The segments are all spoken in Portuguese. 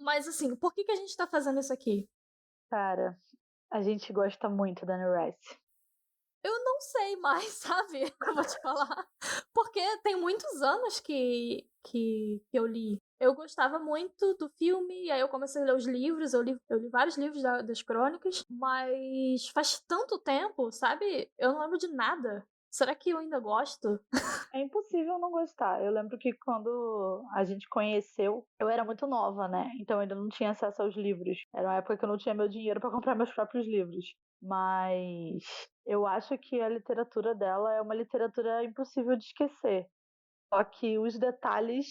Mas assim, por que a gente tá fazendo isso aqui? Cara, a gente gosta muito da Anne Rice. Eu não sei mais, sabe? Eu vou te falar. Porque tem muitos anos que eu li. Eu gostava muito do filme, e aí eu comecei a ler os livros, eu li vários livros das crônicas, mas faz tanto tempo, sabe? Eu não lembro de nada. Será que eu ainda gosto? É impossível não gostar. Eu lembro que quando a gente conheceu, eu era muito nova, né? Então eu ainda não tinha acesso aos livros. Era uma época que eu não tinha meu dinheiro para comprar meus próprios livros. Mas eu acho que a literatura dela é uma literatura impossível de esquecer. Só que os detalhes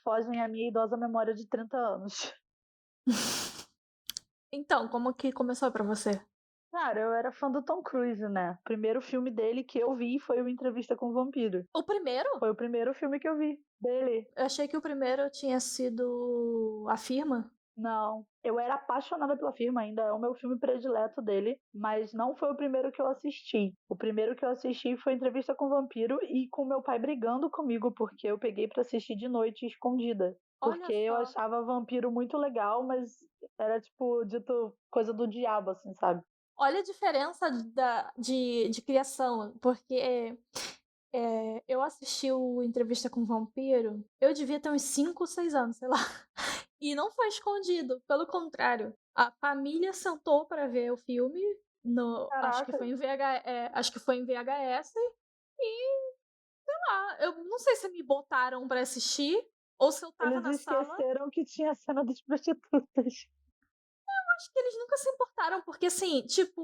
fogem à minha idosa memória de 30 anos. Então, como que começou pra você? Cara, eu era fã do Tom Cruise, né? O primeiro filme dele que eu vi foi o Entrevista com o Vampiro. O primeiro? Foi o primeiro filme que eu vi dele. Eu achei que o primeiro tinha sido A Firma. Não, eu era apaixonada pela Firma, ainda é o meu filme predileto dele, mas não foi o primeiro que eu assisti. O primeiro que eu assisti foi Entrevista com o Vampiro e com meu pai brigando comigo porque eu peguei pra assistir de noite escondida. Porque Olha eu só. achava vampiro muito legal, mas era tipo dito coisa do diabo, assim, sabe? Olha a diferença de criação, porque eu assisti o Entrevista com o Vampiro, eu devia ter uns 5 ou 6 anos, sei lá. E não foi escondido, pelo contrário. A família sentou pra ver o filme, acho que Caraca, foi em acho que foi em VHS, e eu não sei se me botaram pra assistir ou se eu tava eles na sala. esqueceram que tinha a cena das prostitutas. Acho que eles nunca se importaram, porque assim, tipo,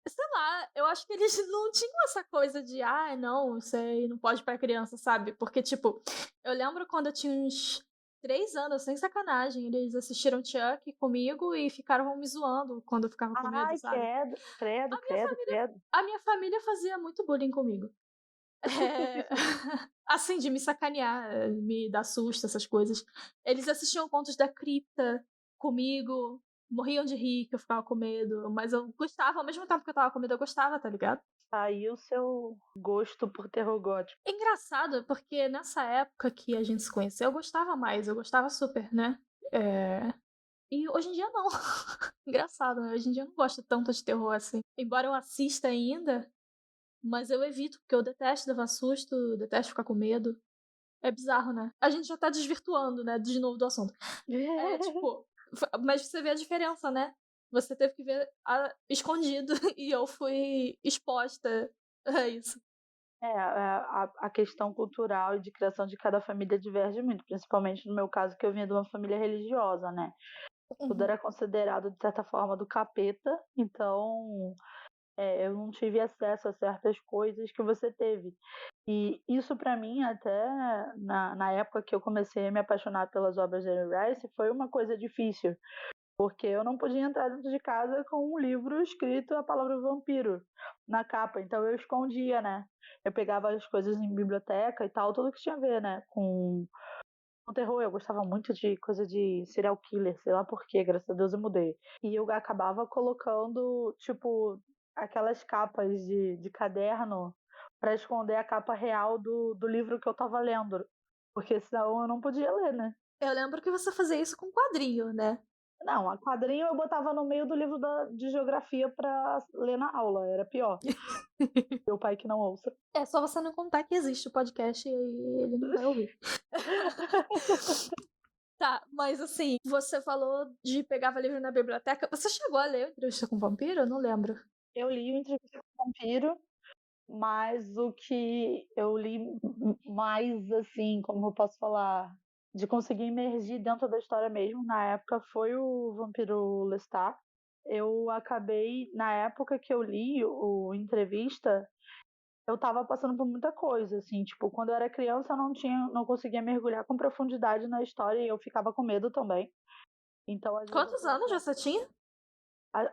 sei lá, eu acho que eles não tinham essa coisa de, ah, não, isso aí não pode pra criança, sabe? Porque, tipo, eu lembro quando eu tinha uns 3 anos, sem sacanagem, eles assistiram Chuck comigo e ficaram me zoando quando eu ficava com medo, Ai, sabe? credo, credo, A minha credo, família, credo. a minha família fazia muito bullying comigo. É, assim, de me sacanear, me dar susto, essas coisas. Eles assistiam Contos da Cripta comigo, morriam de rir, que eu ficava com medo, mas eu gostava, ao mesmo tempo que eu estava com medo, eu gostava, tá ligado? Aí o seu gosto por terror gótico. É engraçado, porque nessa época que a gente se conheceu, eu gostava mais, eu gostava super, né? É, e hoje em dia não. Engraçado, né? Hoje em dia eu não gosto tanto de terror assim. Embora eu assista ainda, mas eu evito, porque eu detesto levar susto, detesto ficar com medo. É bizarro, né? A gente já tá desvirtuando, né, de novo do assunto. É, tipo, mas você vê a diferença, né? Você teve que ver escondido e eu fui exposta a isso. A questão cultural e de criação de cada família diverge muito, principalmente no meu caso, que eu vinha de uma família religiosa, né? Tudo Uhum. era considerado, de certa forma, do capeta, então eu não tive acesso a certas coisas que você teve. E isso, para mim, até na época que eu comecei a me apaixonar pelas obras de Anne Rice, foi uma coisa difícil, porque eu não podia entrar dentro de casa com um livro escrito a palavra vampiro na capa, então eu escondia, né? Eu pegava as coisas em biblioteca e tal, tudo que tinha a ver, né, com terror. Eu gostava muito de coisa de serial killer, sei lá por quê, graças a Deus eu mudei. E eu acabava colocando, tipo, aquelas capas de caderno para esconder a capa real do livro que eu tava lendo, porque senão eu não podia ler, né? Eu lembro que você fazia isso com quadrinho, né? Não, a quadrinho eu botava no meio do livro de geografia pra ler na aula, era pior. Meu pai que não ouça. É só você não contar que existe o podcast e aí ele não vai ouvir. Tá, mas assim, você falou de pegava livro na biblioteca. Você chegou a ler Entrevista com o Vampiro? Eu não lembro. Eu li o Entrevista com o Vampiro, mas o que eu li mais, assim, como eu posso falar, de conseguir imergir dentro da história mesmo, na época, foi o Vampiro Lestat. Eu acabei, na época que eu li o Entrevista, eu estava passando por muita coisa, assim, tipo, quando eu era criança eu não conseguia mergulhar com profundidade na história e eu ficava com medo também. Então, às vezes eu Quantos anos colocava. você tinha?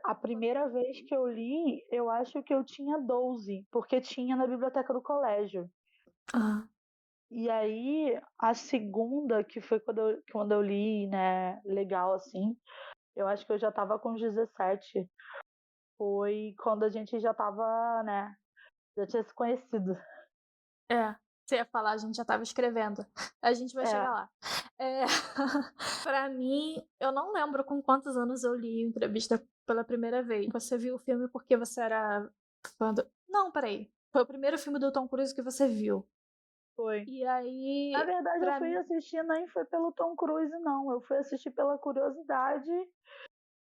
A primeira vez que eu li, eu acho que eu tinha 12, porque tinha na biblioteca do colégio. Ah. E aí, a segunda, que foi quando eu li, né, legal assim, eu acho que eu já tava com 17, foi quando a gente já tava, né, já tinha se conhecido. É. Você ia falar, a gente já tava escrevendo. A gente vai chegar lá. Pra mim, eu não lembro com quantos anos eu li Entrevista pela primeira vez. Você viu o filme porque você era fã do... Não, peraí. Foi o primeiro filme do Tom Cruise que você viu. Foi. E aí... Na verdade, eu fui mim... assistir, nem foi pelo Tom Cruise, não. Eu fui assistir pela curiosidade,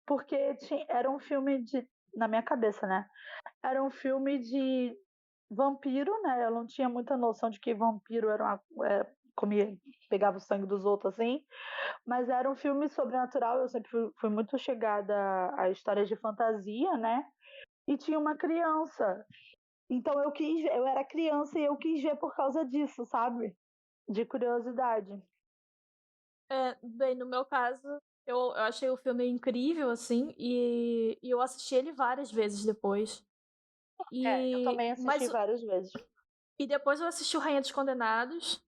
porque era um filme de... Na minha cabeça, né? Era um filme de vampiro, né? Eu não tinha muita noção de que vampiro era comia, pegava o sangue dos outros assim, mas era um filme sobrenatural. Eu sempre fui muito chegada a histórias de fantasia, né? E tinha uma criança. Então eu era criança e eu quis ver por causa disso, sabe? De curiosidade. Bem, no meu caso, eu achei o filme incrível, assim, e eu assisti ele várias vezes depois. Eu também assisti várias vezes. E depois eu assisti o Rainha dos Condenados,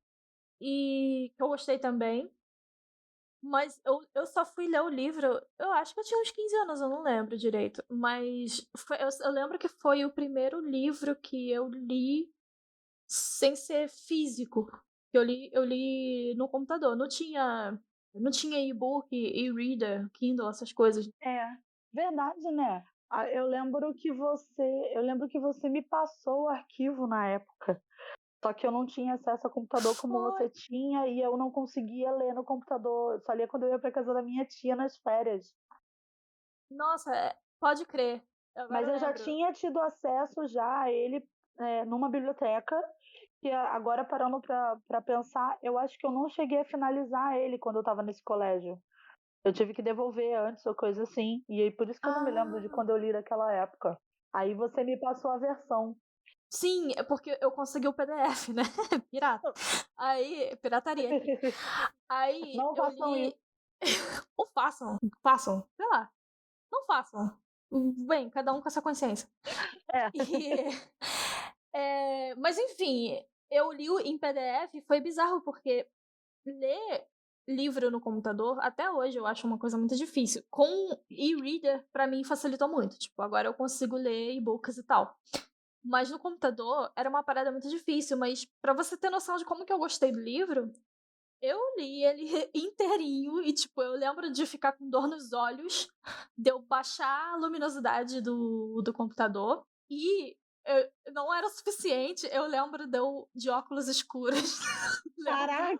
e que eu gostei também. Mas eu só fui ler o livro, eu acho que eu tinha uns 15 anos, eu não lembro direito. Mas eu lembro que foi o primeiro livro que eu li sem ser físico. Eu li no computador. Não tinha e-book, e-reader, Kindle, essas coisas. Verdade, né? Eu lembro que você me passou o arquivo na época. Só que eu não tinha acesso a computador como você tinha e eu não conseguia ler no computador. Eu só lia quando eu ia pra casa da minha tia nas férias. Nossa, pode crer. Mas eu já lembro. tinha tido acesso já a ele numa biblioteca. Que agora, parando pra pensar, eu acho que eu não cheguei a finalizar ele quando eu tava nesse colégio. Eu tive que devolver antes ou coisa assim. E aí, por isso que eu não me lembro de quando eu li naquela época. Aí você me passou a versão. Sim, é porque eu consegui o PDF, né? Pirata. Aí, pirataria. Aí Não eu façam li. isso. Ou façam, sei lá. Não façam. Bem, cada um com essa consciência. É. Mas enfim, eu li em PDF e foi bizarro, porque ler livro no computador, até hoje eu acho uma coisa muito difícil. Com e-reader, pra mim, facilitou muito. Tipo, agora eu consigo ler e-books e tal. Mas no computador era uma parada muito difícil. Mas pra você ter noção de como que eu gostei do livro, eu li ele inteirinho e, tipo, eu lembro de ficar com dor nos olhos, de eu baixar a luminosidade do computador e não era o suficiente. Eu lembro de óculos escuros. Caraca!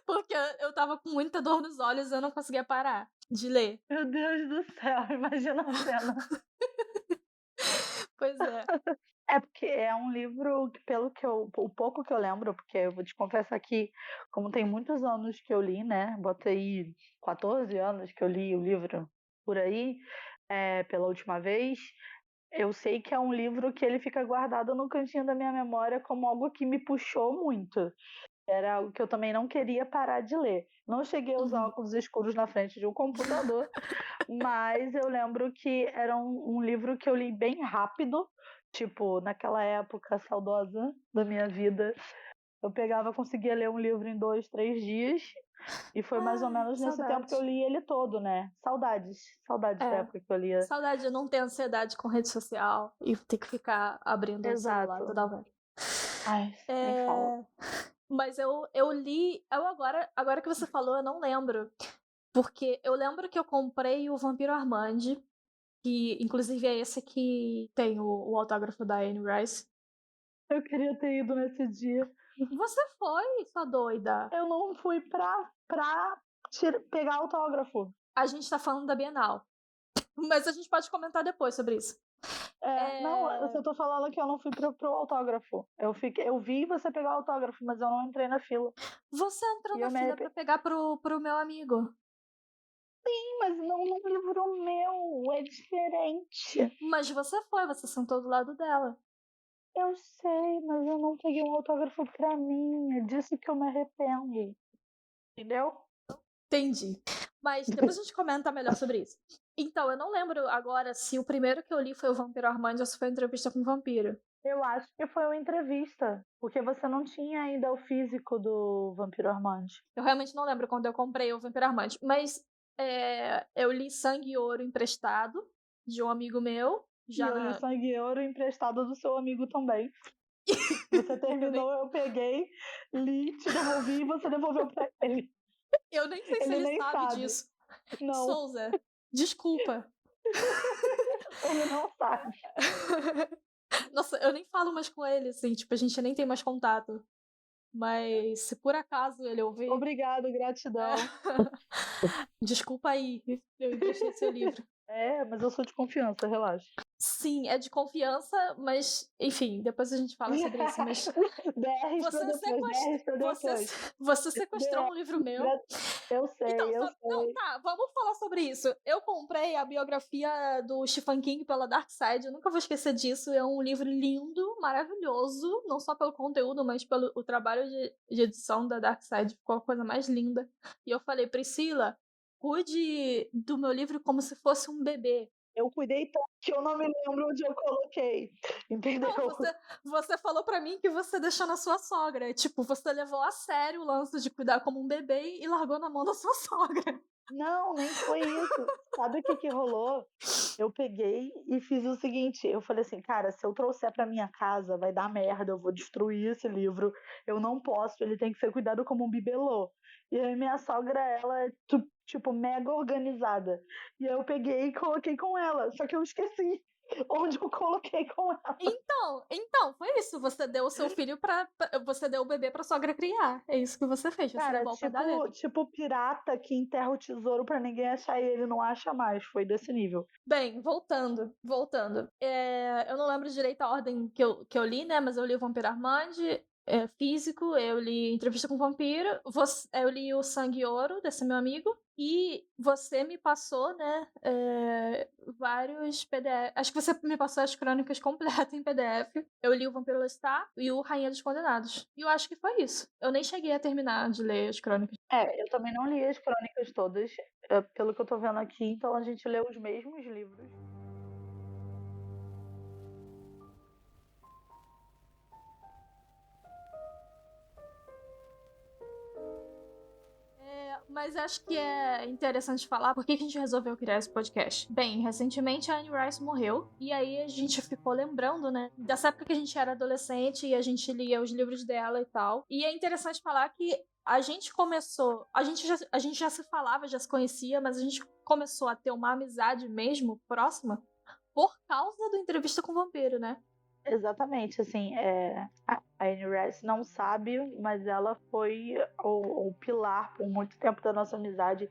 Porque eu tava com muita dor nos olhos e eu não conseguia parar de ler. Meu Deus do céu, imagina a cena. Pois é. É porque é um livro que, o pouco que eu lembro, porque eu vou te confessar que, como tem muitos anos que eu li, né? Botei 14 anos que eu li o livro por aí, pela última vez. Eu sei que é um livro que ele fica guardado no cantinho da minha memória como algo que me puxou muito. Era algo que eu também não queria parar de ler. Não cheguei a usar óculos escuros na frente de um computador, mas eu lembro que era um livro que eu li bem rápido, tipo, naquela época saudosa da minha vida. Eu conseguia ler um livro em 2, 3 dias, e foi mais ou menos nesse tempo que eu li ele todo, né? Saudades da época que eu lia. Saudade de não ter ansiedade com rede social e ter que ficar abrindo o celular toda hora. Ai, nem fala. Mas eu li. Agora que você falou, eu não lembro. Porque eu lembro que eu comprei o Vampiro Armand, que inclusive é esse que tem o autógrafo da Anne Rice. Eu queria ter ido nesse dia. Você foi, sua doida. Eu não fui pra pegar autógrafo. A gente tá falando da Bienal. Mas a gente pode comentar depois sobre isso. Não, eu tô falando que eu não fui pro autógrafo. Eu vi você pegar o autógrafo, mas eu não entrei na fila. Você entrou na fila pra pegar pro meu amigo. Sim, mas não num livro meu, é diferente. Mas você sentou do lado dela. Eu sei, mas eu não peguei um autógrafo pra mim. É disso que eu me arrependo. Entendeu? Entendi. Mas depois a gente comenta melhor sobre isso. Então, eu não lembro agora se o primeiro que eu li foi o Vampiro Armand ou se foi a Entrevista com o Vampiro. Eu acho que foi uma entrevista, porque você não tinha ainda o físico do Vampiro Armand. Eu realmente não lembro quando eu comprei o Vampiro Armand. Mas eu li Sangue e Ouro emprestado de um amigo meu. E eu li Sangue e Ouro emprestado do seu amigo também. Você terminou, eu peguei, li, te devolvi e você devolveu pra ele. Eu nem sei se Ele ele nem sabe sabe. disso. Não, Souza, desculpa. ele não sabe. Nossa, eu nem falo mais com ele, assim, tipo, a gente nem tem mais contato. Mas se por acaso ele ouvir, Obrigado, gratidão. desculpa aí, eu emprestei seu livro. É, mas eu sou de confiança, relaxa. Sim, é de confiança, mas enfim, depois a gente fala sobre isso. Mas DRs pra você depois, DRs pra depois. você sequestrou um livro meu. Eu sei, Então, eu não, sei. tá, vamos falar sobre isso. Eu comprei a biografia do Stephen King pela Dark Side, eu nunca vou esquecer disso. É um livro lindo, maravilhoso, não só pelo conteúdo, mas pelo o trabalho de edição da Dark Side, ficou a coisa mais linda. E eu falei, Priscila, cuide do meu livro como se fosse um bebê. Eu cuidei tanto que eu não me lembro onde eu coloquei, entendeu? Não, você falou pra mim que você deixou na sua sogra. Tipo, você levou a sério o lance de cuidar como um bebê e largou na mão da sua sogra. Não, nem foi isso. Sabe o que que rolou? Eu peguei e fiz o seguinte, eu falei assim, cara, se eu trouxer pra minha casa, vai dar merda, eu vou destruir esse livro, eu não posso, ele tem que ser cuidado como um bibelô. E aí minha sogra, ela é tipo mega organizada. E aí eu peguei e coloquei com ela, só que eu esqueci onde eu coloquei com ela. Então, foi isso. Você deu o seu filho você deu o bebê pra sogra criar. É isso que você fez. Você Cara, levou ao pé da letra. tipo pirata que enterra o tesouro pra ninguém achar e ele não acha mais, foi desse nível. Bem, voltando. Eu não lembro direito a ordem que eu li, né? Mas eu li o Vampiro Armand, físico, eu li Entrevista com o Vampiro, eu li o Sangue e Ouro, desse meu amigo, e você me passou, né, vários PDF. Acho que você me passou as crônicas completas em PDF. Eu li o Vampiro Lestat e o Rainha dos Condenados. E eu acho que foi isso. Eu nem cheguei a terminar de ler as crônicas. É, eu também não li as crônicas todas, pelo que eu tô vendo aqui, então a gente leu os mesmos livros. Mas acho que é interessante falar por que a gente resolveu criar esse podcast. Bem, recentemente a Anne Rice morreu, e aí a gente ficou lembrando, né, dessa época que a gente era adolescente e a gente lia os livros dela e tal. E é interessante falar que a gente começou. A gente já se falava, já se conhecia, mas a gente começou a ter uma amizade mesmo, próxima, por causa do Entrevista com o Vampiro, né? Exatamente, assim, a Anne Rice não sabe, mas ela foi o pilar por muito tempo da nossa amizade,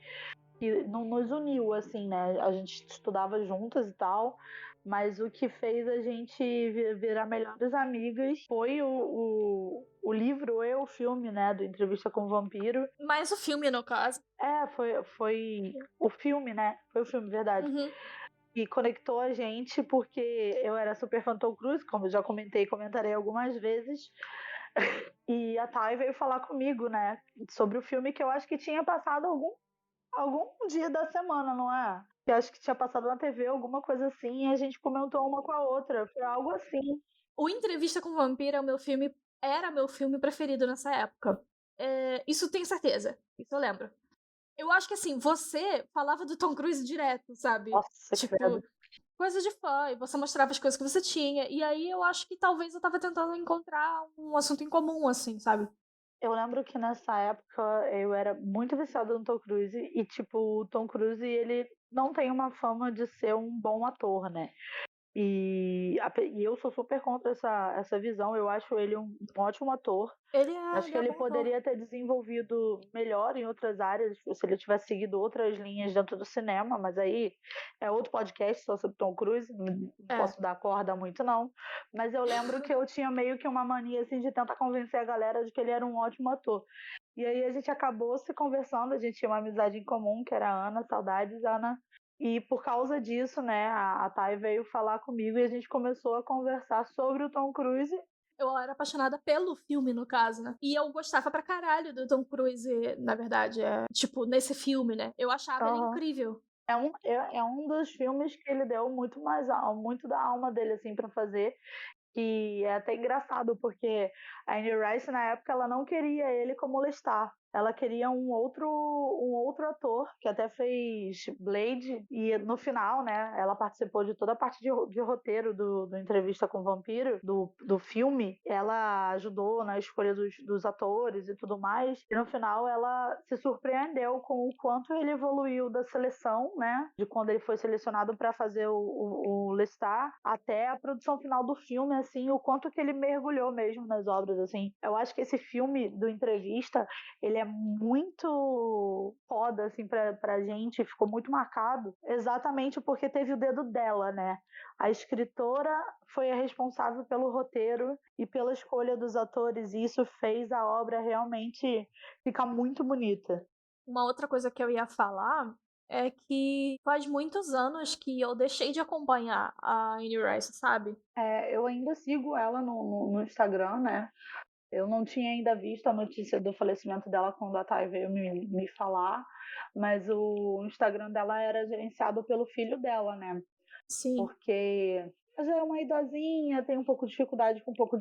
que nos uniu, assim, né? A gente estudava juntas e tal, mas o que fez a gente virar melhores amigas foi o livro e o filme, né, do Entrevista com o Vampiro. Mas o filme, no caso. Foi o filme, né? Foi o filme, verdade. Uhum. E conectou a gente porque eu era super fã do Tom Cruise, como eu já comentei e comentarei algumas vezes. E a Thay veio falar comigo, né, sobre o filme que eu acho que tinha passado algum dia da semana, não é? Que acho que tinha passado na TV, alguma coisa assim, e a gente comentou uma com a outra. Foi algo assim. O Entrevista com o Vampiro era meu filme preferido nessa época. Isso tenho certeza. Isso eu lembro. Eu acho que assim, você falava do Tom Cruise direto, sabe? Nossa, credo. Tipo, coisa de fã, e você mostrava as coisas que você tinha. E aí eu acho que talvez eu tava tentando encontrar um assunto em comum, assim, sabe? Eu lembro que nessa época eu era muito viciada no Tom Cruise e, tipo, o Tom Cruise, ele não tem uma fama de ser um bom ator, né? E eu sou super contra essa visão. Eu acho ele um ótimo ator. Acho que Ele é ele bom ator. poderia ter desenvolvido melhor em outras áreas, se ele tivesse seguido outras linhas dentro do cinema, mas aí é outro podcast só sobre Tom Cruise, não É. posso dar corda muito não. Mas eu lembro que eu tinha meio que uma mania assim de tentar convencer a galera de que ele era um ótimo ator. E aí a gente acabou se conversando, a gente tinha uma amizade em comum, que era a Ana, saudades, Ana. E por causa disso, né, a Thay veio falar comigo e a gente começou a conversar sobre o Tom Cruise. Eu era apaixonada pelo filme, no caso, né? E eu gostava pra caralho do Tom Cruise, na verdade. Tipo, nesse filme, né? Eu achava ele Uhum. incrível. É um dos filmes que ele deu muito mais muito da alma dele assim para fazer. E é até engraçado porque a Anne Rice na época ela não queria ele como Lestat. ela queria um outro ator que até fez Blade e no final, né, ela participou de toda a parte de roteiro do Entrevista com o Vampiro, do filme. Ela ajudou na escolha dos atores e tudo mais. E no final ela se surpreendeu com o quanto ele evoluiu da seleção, né, de quando ele foi selecionado para fazer o Lestat até a produção final do filme, assim, o quanto que ele mergulhou mesmo nas obras, assim. Eu acho que esse filme do Entrevista, ele é muito foda, assim, pra gente, ficou muito marcado, exatamente porque teve o dedo dela, né? A escritora foi a responsável pelo roteiro e pela escolha dos atores, e isso fez a obra realmente ficar muito bonita. Uma outra coisa que eu ia falar é que faz muitos anos que eu deixei de acompanhar a Anne Rice, sabe? Eu ainda sigo ela no Instagram, né? Eu não tinha ainda visto a notícia do falecimento dela quando a Thay veio me falar, mas o Instagram dela era gerenciado pelo filho dela, né? Sim. Porque ela já é uma idosinha, tem um pouco de dificuldade com um pouco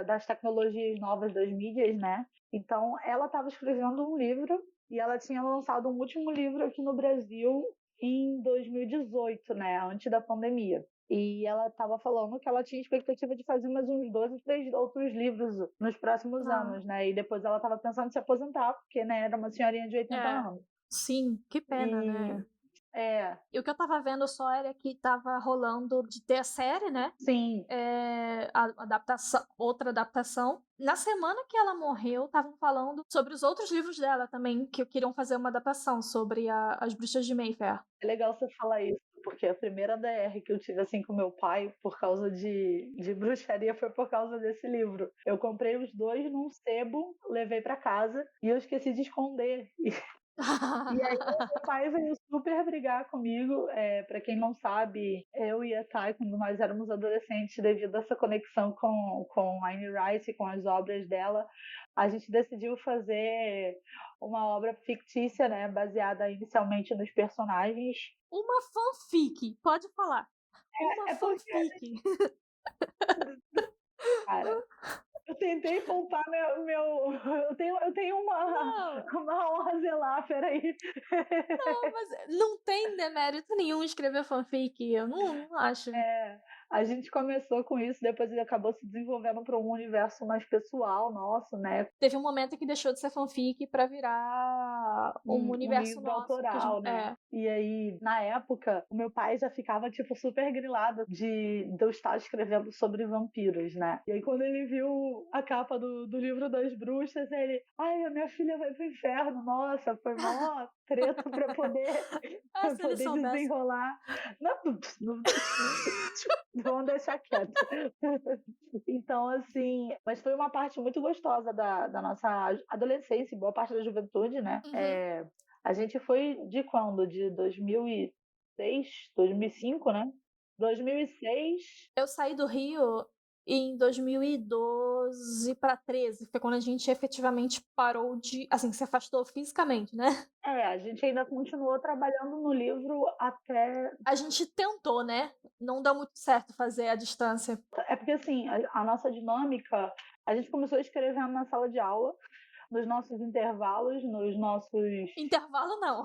das tecnologias novas das mídias, né? Então, ela estava escrevendo um livro e ela tinha lançado um último livro aqui no Brasil em 2018, né? Antes da pandemia. E ela estava falando que ela tinha expectativa de fazer mais uns 12, 3 outros livros nos próximos Ah, anos, né? E depois ela estava pensando em se aposentar, porque, né, era uma senhorinha de 80 é. anos. Sim, que pena, E, né? é, E o que eu tava vendo só era que tava rolando de ter a série, né? sim, A adaptação, outra adaptação. Na semana que ela morreu, estavam falando sobre os outros livros dela também, que queriam fazer uma adaptação sobre as Bruxas de Mayfair. é legal você falar isso, porque a primeira DR que eu tive assim com meu pai por causa de bruxaria foi por causa desse livro. Eu comprei os dois num sebo, levei para casa e eu esqueci de esconder. E aí meu pai veio super brigar comigo. Para quem não sabe, eu e a Thay, quando nós éramos adolescentes, devido a essa conexão com a Anne Rice, com as obras dela, a gente decidiu fazer uma obra fictícia, né, baseada inicialmente nos personagens. Uma fanfic, pode falar. Uma É porque, fanfic. cara, eu tentei poupar meu eu tenho Não, uma honra a zelar, peraí. não, mas não tem demérito nenhum escrever fanfic. Eu não acho. É, a gente começou com isso, depois ele acabou se desenvolvendo para um universo mais pessoal nosso, né? Teve um momento que deixou de ser fanfic pra virar um Um universo livro nosso. autoral, né? É. E aí, na época, o meu pai já ficava, tipo, super grilado de eu estar escrevendo sobre vampiros, né? E aí, quando ele viu a capa do livro das bruxas, ele, ai, a minha filha vai pro inferno, nossa, foi mó treta pra poder, Ah, pra se ele poder soubesse. desenrolar. Não, vamos deixar quieto. Então, assim, mas foi uma parte muito gostosa da nossa adolescência, e boa parte da juventude, né? Uhum. A gente foi de quando? De 2006, 2005, né? 2006. Eu saí do Rio em 2012 pra 13. Foi quando a gente efetivamente parou de. Assim, se afastou fisicamente, né? A gente ainda continuou trabalhando no livro até. A gente tentou, né? Não deu muito certo fazer a distância. É porque, assim, a nossa dinâmica, a gente começou escrevendo na sala de aula, nos nossos intervalos, nos nossos. Intervalo não.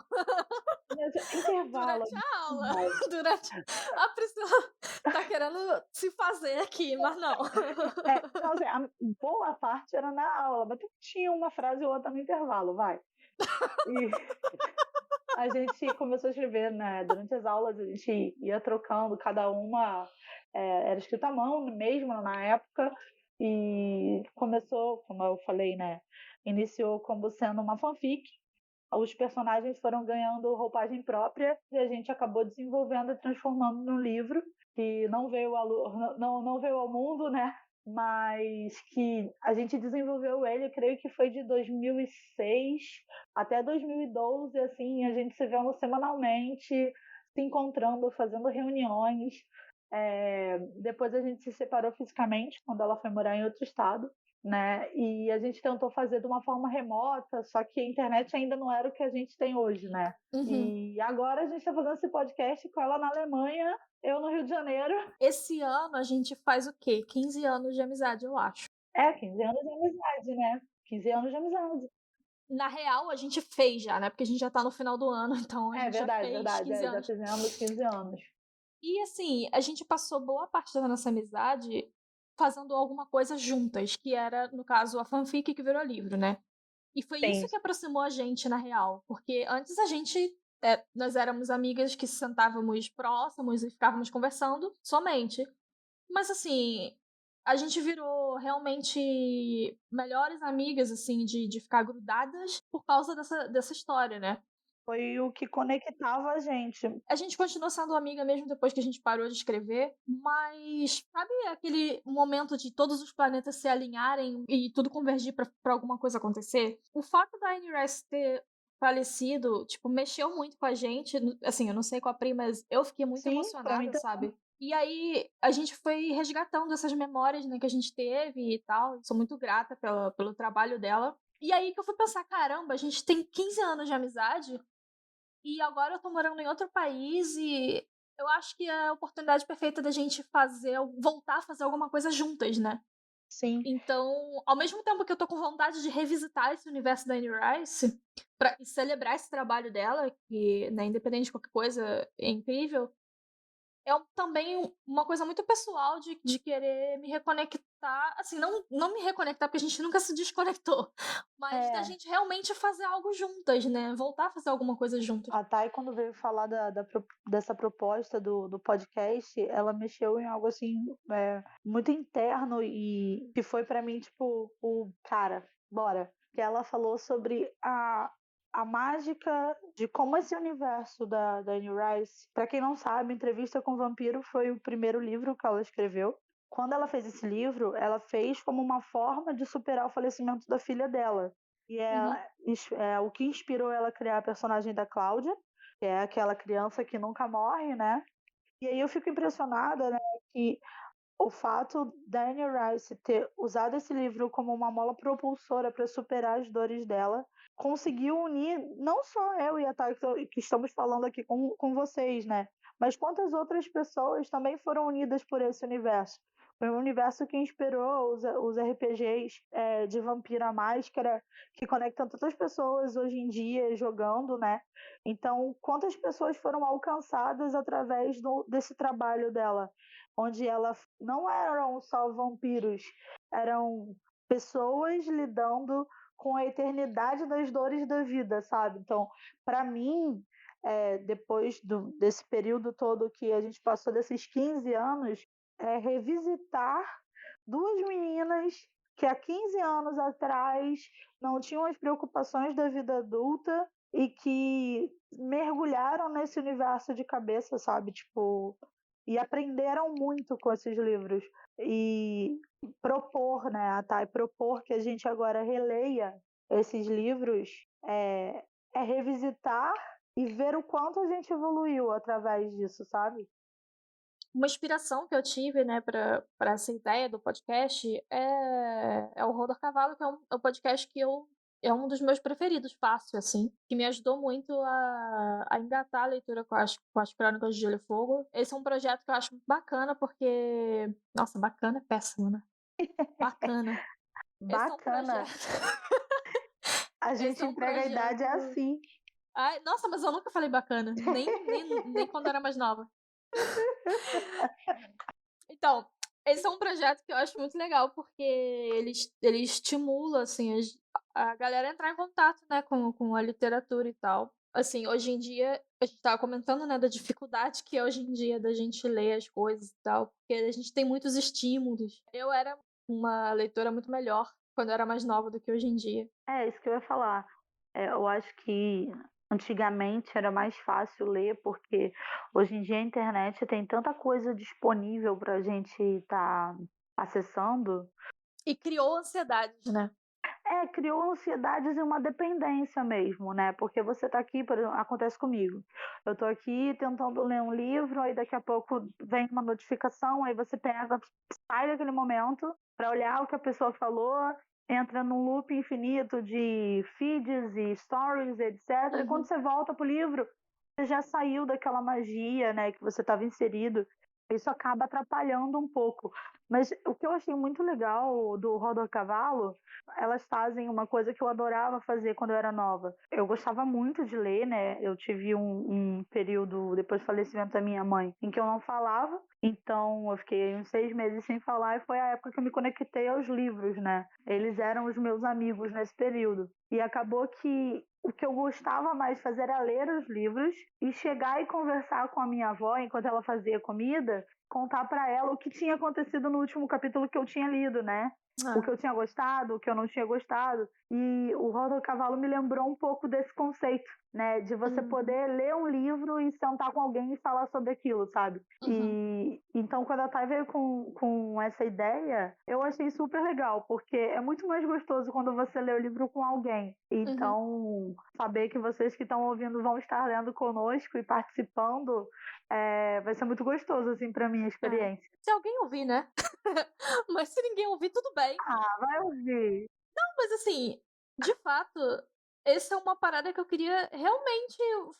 Intervalo, Durante a aula. vai. Durante. A Priscila tá querendo se fazer aqui, mas não. Então, assim, a boa parte era na aula, mas tinha uma frase ou outra no intervalo, vai. E a gente começou a escrever, né? Durante as aulas, a gente ia trocando, cada uma era escrita à mão mesmo na época, e começou, como eu falei, né? Iniciou como sendo uma fanfic. Os personagens foram ganhando roupagem própria e a gente acabou desenvolvendo e transformando num livro que não veio ao mundo, né? Mas que a gente desenvolveu ele, eu creio que foi de 2006 até 2012, assim, a gente se vendo semanalmente, se encontrando, fazendo reuniões. Depois a gente se separou fisicamente quando ela foi morar em outro estado, né? E a gente tentou fazer de uma forma remota, só que a internet ainda não era o que a gente tem hoje, né? Uhum. E agora a gente está fazendo esse podcast com ela na Alemanha, eu no Rio de Janeiro. Esse ano a gente faz o quê? 15 anos de amizade, eu acho. 15 anos de amizade, né? 15 anos de amizade. Na real, a gente fez já, né? Porque a gente já tá no final do ano, então a É gente já verdade, fez verdade. 15 Já anos. fizemos 15 anos. E assim, a gente passou boa parte da nossa amizade fazendo alguma coisa juntas, que era, no caso, a fanfic que virou livro, né? E foi Sim, isso que aproximou a gente, na real. Porque antes a gente. Nós éramos amigas que sentávamos próximos e ficávamos conversando somente. Mas assim, a gente virou realmente melhores amigas, assim, de ficar grudadas por causa dessa história, né? foi o que conectava a gente. A gente continuou sendo amiga mesmo depois que a gente parou de escrever, mas sabe aquele momento de todos os planetas se alinharem e tudo convergir pra alguma coisa acontecer? O fato da Anne Rice ter falecido, tipo, mexeu muito com a gente. Assim, eu não sei com a Pri, mas eu fiquei muito Sim, pra mim emocionada, também. sabe? E aí a gente foi resgatando essas memórias, né, que a gente teve e tal. Sou muito grata pelo trabalho dela. E aí que eu fui pensar, caramba, a gente tem 15 anos de amizade e agora eu tô morando em outro país e eu acho que é a oportunidade perfeita da gente voltar a fazer alguma coisa juntas, né? Sim. Então, ao mesmo tempo que eu tô com vontade de revisitar esse universo da Anne Rice pra celebrar esse trabalho dela, que, né, independente de qualquer coisa, é incrível, também uma coisa muito pessoal de querer me reconectar, assim, não me reconectar, porque a gente nunca se desconectou, mas da É, gente realmente fazer algo juntas, né? Voltar a fazer alguma coisa juntas. a Thay, quando veio falar dessa proposta do podcast, ela mexeu em algo assim, muito interno e que foi pra mim, tipo, o cara, bora. Que ela falou sobre a mágica de como esse universo da Anne Rice, pra quem não sabe, Entrevista com o Vampiro foi o primeiro livro que ela escreveu. Quando ela fez esse livro, ela fez como uma forma de superar o falecimento da filha dela. E Uhum. é o que inspirou ela a criar a personagem da Cláudia, que é aquela criança que nunca morre, né? E aí eu fico impressionada, né, que o fato da Anne Rice ter usado esse livro como uma mola propulsora para superar as dores dela, conseguiu unir não só eu e a Thay que estamos falando aqui com vocês, né? Mas quantas outras pessoas também foram unidas por esse universo. Foi um universo que inspirou os RPGs de Vampiro à Máscara, que conectam tantas pessoas hoje em dia jogando, né? Então, quantas pessoas foram alcançadas através desse trabalho dela? Onde ela não eram só vampiros, eram pessoas lidando com a eternidade das dores da vida, sabe? Então, para mim, depois desse período todo que a gente passou, desses 15 anos, revisitar duas meninas que há 15 anos atrás não tinham as preocupações da vida adulta e que mergulharam nesse universo de cabeça, sabe? Tipo, e aprenderam muito com esses livros. E propor, né, a Thay, propor que a gente agora releia esses livros é revisitar e ver o quanto a gente evoluiu através disso, sabe? Uma inspiração que eu tive, né, pra essa ideia do podcast é o Rodor Cavalo, que é um podcast que é um dos meus preferidos, fácil, assim, que me ajudou muito a engatar a leitura com as Crônicas de Gelo e Fogo. Esse é um projeto que eu acho muito bacana, porque. Nossa, bacana é péssimo, né? Bacana. Esse é um projeto. Bacana. A Esse gente é um entrega a idade projeto. assim. Ai, nossa, mas eu nunca falei bacana. Nem quando eu era mais nova. Então, esse é um projeto que eu acho muito legal, porque ele estimula, assim, a galera a entrar em contato, né, com a literatura e tal. Assim, hoje em dia, a gente tava comentando, né, da dificuldade que é hoje em dia da gente ler as coisas e tal, porque a gente tem muitos estímulos. Eu era uma leitora muito melhor quando eu era mais nova do que hoje em dia. É, isso que eu ia falar. Eu acho que antigamente era mais fácil ler, porque hoje em dia a internet tem tanta coisa disponível para a gente estar acessando. E criou ansiedades, né? Criou ansiedades e uma dependência mesmo, né? Porque você tá aqui, por exemplo, acontece comigo. Eu tô aqui tentando ler um livro, aí daqui a pouco vem uma notificação, aí você pega, sai daquele momento para olhar o que a pessoa falou, entra num loop infinito de feeds e stories, etc. E quando Uhum. você volta pro livro, você já saiu daquela magia, né, que você estava inserido. Isso acaba atrapalhando um pouco. Mas o que eu achei muito legal do Roda Cavalo, elas fazem uma coisa que eu adorava fazer quando eu era nova. Eu gostava muito de ler, né? Eu tive um período depois do falecimento da minha mãe em que eu não falava, então eu fiquei uns 6 meses sem falar e foi a época que eu me conectei aos livros, né? Eles eram os meus amigos nesse período. E acabou que o que eu gostava mais de fazer era ler os livros e chegar e conversar com a minha avó enquanto ela fazia comida, contar para ela o que tinha acontecido no último capítulo que eu tinha lido, né? O que Ah, eu tinha gostado, o que eu não tinha gostado. E o Roda do Cavalo me lembrou um pouco desse conceito, né? De você uhum, poder ler um livro e sentar com alguém e falar sobre aquilo, sabe? uhum, E então, quando a Thay veio com essa ideia, eu achei super legal, porque é muito mais gostoso quando você lê o livro com alguém. uhum. Então, saber que vocês que estão ouvindo vão estar lendo conosco e participando, vai ser muito gostoso, assim, pra minha É. experiência. Se alguém ouvir, né? Mas se ninguém ouvir, tudo bem. Ah, vai ouvir. Não, mas assim, de fato, essa é uma parada que eu queria realmente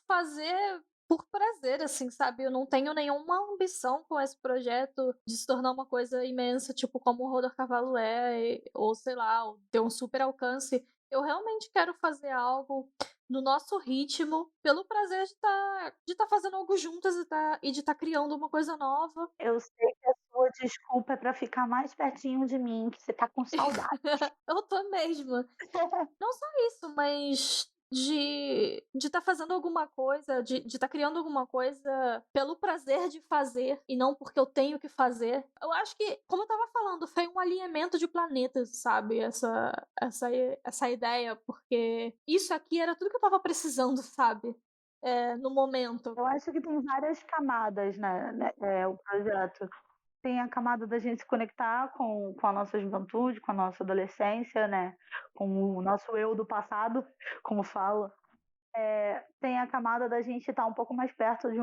fazer por prazer, assim, sabe? Eu não tenho nenhuma ambição com esse projeto de se tornar uma coisa imensa, tipo como o Rodor Cavalo ou sei lá, ou ter um super alcance. Eu realmente quero fazer algo no nosso ritmo, pelo prazer de tá fazendo algo juntas e de estar criando uma coisa nova. Eu sei que a sua desculpa é pra ficar mais pertinho de mim, que você tá com saudade. Eu tô mesmo. Não só isso, mas de estar fazendo alguma coisa, de estar criando alguma coisa pelo prazer de fazer e não porque eu tenho que fazer. Eu acho que, como eu estava falando, foi um alinhamento de planetas, sabe, essa ideia, porque isso aqui era tudo que eu estava precisando, sabe, no momento. Eu acho que tem várias camadas, né, o projeto. Tem a camada da gente se conectar com a nossa juventude, com a nossa adolescência, né, com o nosso eu do passado, como falo. Tem a camada da gente estar um pouco mais perto de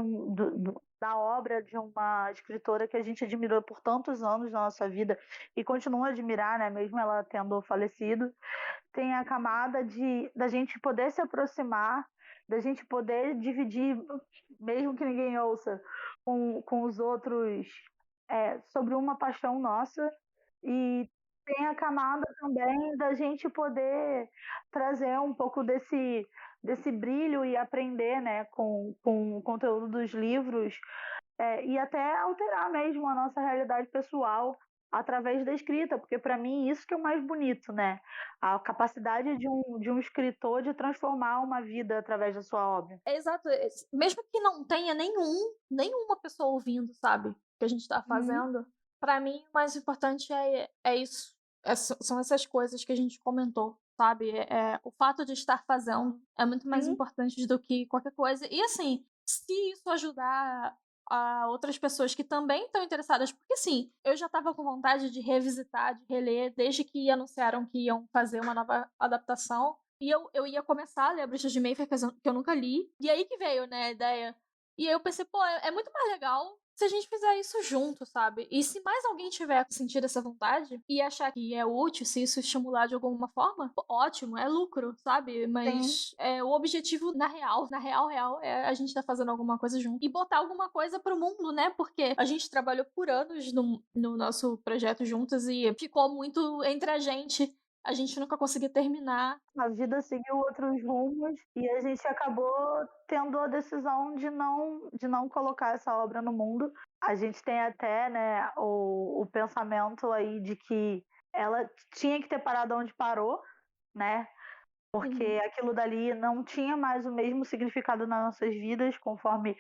da obra de uma escritora que a gente admirou por tantos anos na nossa vida e continua a admirar, né, mesmo ela tendo falecido. Tem a camada da gente poder se aproximar, da gente poder dividir, mesmo que ninguém ouça, com os outros, sobre uma paixão nossa. E tem a camada também da gente poder trazer um pouco desse brilho e aprender, né, com o conteúdo dos livros, e até alterar mesmo a nossa realidade pessoal através da escrita, porque para mim isso que é o mais bonito, né? A capacidade de um escritor de transformar uma vida através da sua obra. Exato, mesmo que não tenha nenhuma pessoa ouvindo, sabe, o que a gente tá Uhum, fazendo, pra mim o mais importante é isso, são essas coisas que a gente comentou, sabe, o fato de estar fazendo é muito mais sim, importante do que qualquer coisa. E assim, se isso ajudar a outras pessoas que também estão interessadas, porque assim, eu já estava com vontade de revisitar, de reler, desde que anunciaram que iam fazer uma nova adaptação, e eu ia começar a ler A Bruxa de Mayfair, que eu nunca li, e aí que veio, né, a ideia. E aí eu pensei: "Pô, é muito mais legal se a gente fizer isso junto, sabe". E se mais alguém tiver sentido essa vontade e achar que é útil, se isso estimular de alguma forma, pô, ótimo, é lucro, sabe. sim. Mas, o objetivo na real, é a gente tá fazendo alguma coisa junto e botar alguma coisa para o mundo, né, porque a gente trabalhou por anos no nosso projeto juntas e ficou muito entre a gente nunca conseguiu terminar. A vida seguiu outros rumos e a gente acabou tendo a decisão de não colocar essa obra no mundo. A gente tem até, né, o pensamento aí de que ela tinha que ter parado onde parou, né? Uhum. Porque aquilo dali não tinha mais o mesmo significado nas nossas vidas, conforme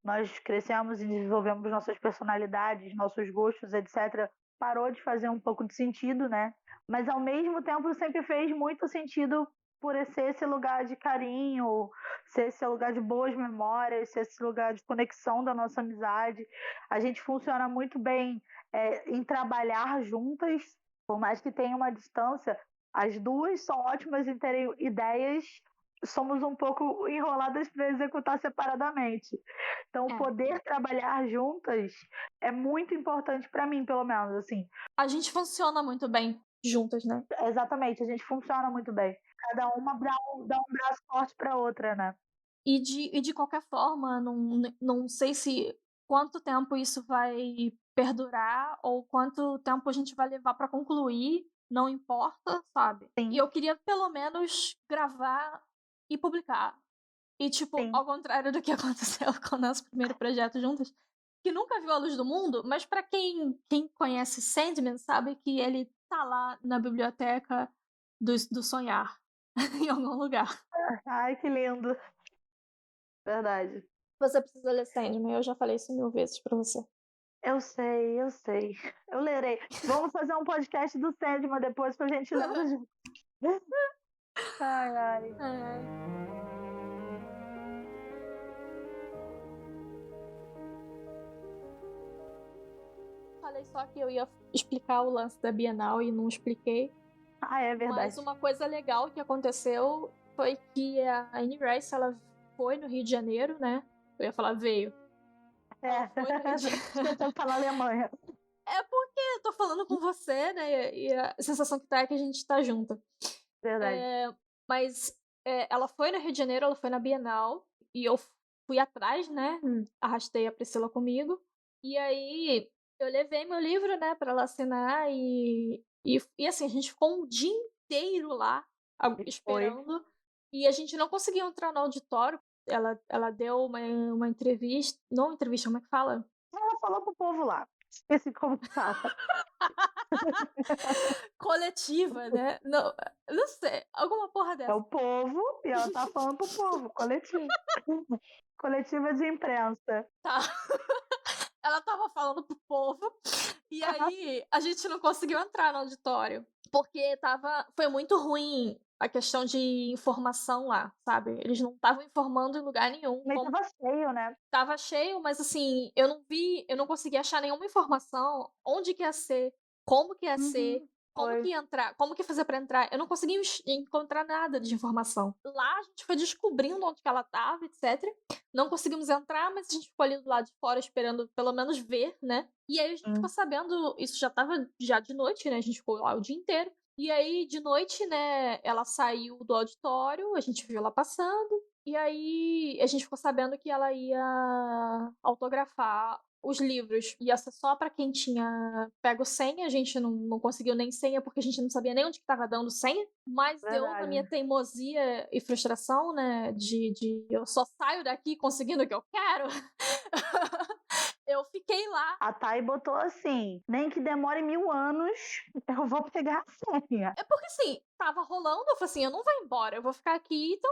nós crescemos e desenvolvemos nossas personalidades, nossos gostos, etc. Parou de fazer um pouco de sentido, né? Mas ao mesmo tempo sempre fez muito sentido por ser esse lugar de carinho, ser esse lugar de boas memórias, ser esse lugar de conexão da nossa amizade. A gente funciona muito bem em trabalhar juntas, por mais que tenha uma distância, as duas são ótimas em terem ideias, somos um pouco enroladas para executar separadamente. Então, É. poder trabalhar juntas é muito importante para mim, pelo menos, assim. A gente funciona muito bem juntas, né. Exatamente, a gente funciona muito bem. Cada uma dá um braço forte para outra, né. E de qualquer forma, não sei se quanto tempo isso vai perdurar ou quanto tempo a gente vai levar pra concluir, não importa, sabe. E Sim, eu queria pelo menos gravar e publicar. E, tipo, sim. ao contrário do que aconteceu com o nosso primeiro projeto juntas, que nunca viu a luz do mundo, mas pra quem conhece Sandman sabe que ele tá lá na biblioteca do sonhar, em algum lugar. Ai, que lindo. Verdade. Você precisa ler Sandman, eu já falei isso 1000 vezes pra você. Eu sei, eu sei. Eu lerei. Vamos fazer um podcast do Sandman depois pra gente ler os... Ai, ai. É. Falei só que eu ia explicar o lance da Bienal e não expliquei. Ah, é Mas verdade. uma coisa legal que aconteceu foi que a Anne Rice, ela foi no Rio de Janeiro, né? Eu ia falar veio. Ela É. foi no Rio de Tentando falar Alemanha. É porque eu tô falando com você, né? E a sensação que tá é que a gente tá junto. Verdade. Mas ela foi no Rio de Janeiro, ela foi na Bienal. E eu fui atrás, né? Arrastei a Priscila comigo. E aí eu levei meu livro, né, pra ela assinar. E assim, a gente ficou um dia inteiro lá Foi. esperando. E a gente não conseguiu entrar no auditório. Ela deu uma entrevista. Não entrevista, como é que fala? Ela falou pro povo lá. Esqueci como que fala. Coletiva, né? Não sei, alguma porra É dessa. o povo e ela tá falando pro povo. Coletivo. Coletiva de imprensa. Tá. Ela estava falando pro povo, e aí a gente não conseguiu entrar no auditório, porque foi muito ruim a questão de informação lá, sabe? Eles não estavam informando em lugar nenhum, Meio como tava cheio, né? estava cheio, mas assim, eu não consegui achar nenhuma informação, onde que ia ser, como que ia ser, Uhum. como que Foi. ia entrar, como que ia fazer pra entrar. Eu não consegui encontrar nada de informação. Lá a gente foi descobrindo onde que ela estava, etc. Não conseguimos entrar, mas a gente ficou ali do lado de fora esperando pelo menos ver, né? E aí a gente ficou sabendo, isso já estava já de noite, né? A gente ficou lá o dia inteiro. E aí, de noite, né, ela saiu do auditório, a gente viu ela passando, e aí a gente ficou sabendo que ela ia autografar os livros. Ia ser só pra quem tinha pego senha, a gente não conseguiu nem senha porque a gente não sabia nem onde que tava dando senha. Mas eu, na minha Verdade. teimosia e frustração, né, de eu só saio daqui conseguindo o que eu quero, eu fiquei lá. A Thay botou assim: nem que demore 1000 anos, eu vou pegar a senha. É porque assim, tava rolando, eu falei assim, eu não vou embora, eu vou ficar aqui, então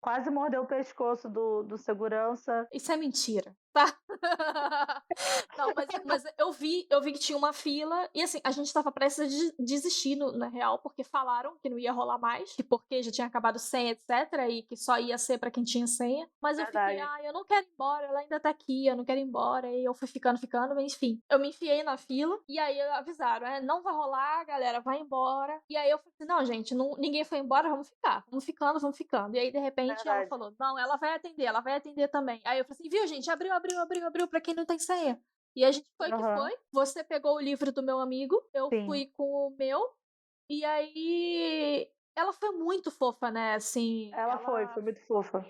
Quase mordeu o pescoço do segurança. isso é mentira, tá? Não, mas eu vi que tinha uma fila e assim, a gente tava prestes a desistir na real, porque falaram que não ia rolar mais, que porque já tinha acabado senha, etc, e que só ia ser pra quem tinha senha. Mas eu fiquei, Verdade. eu não quero ir embora, ela ainda tá aqui, eu não quero ir embora. E eu fui ficando, mas enfim. Eu me enfiei na fila e aí avisaram, não vai rolar, galera, vai embora. E aí eu falei assim, não, gente, ninguém foi embora, vamos ficar. Vamos ficando, vamos ficando. E aí, de repente, ela Verdade. falou, não, ela vai atender também. Aí eu falei assim, viu, gente, abriu pra quem não tem senha. E a gente foi que Aham. foi. Você pegou o livro do meu amigo, eu Sim. fui com o meu. E aí ela foi muito fofa, né? Assim, Ela ela foi muito fofa.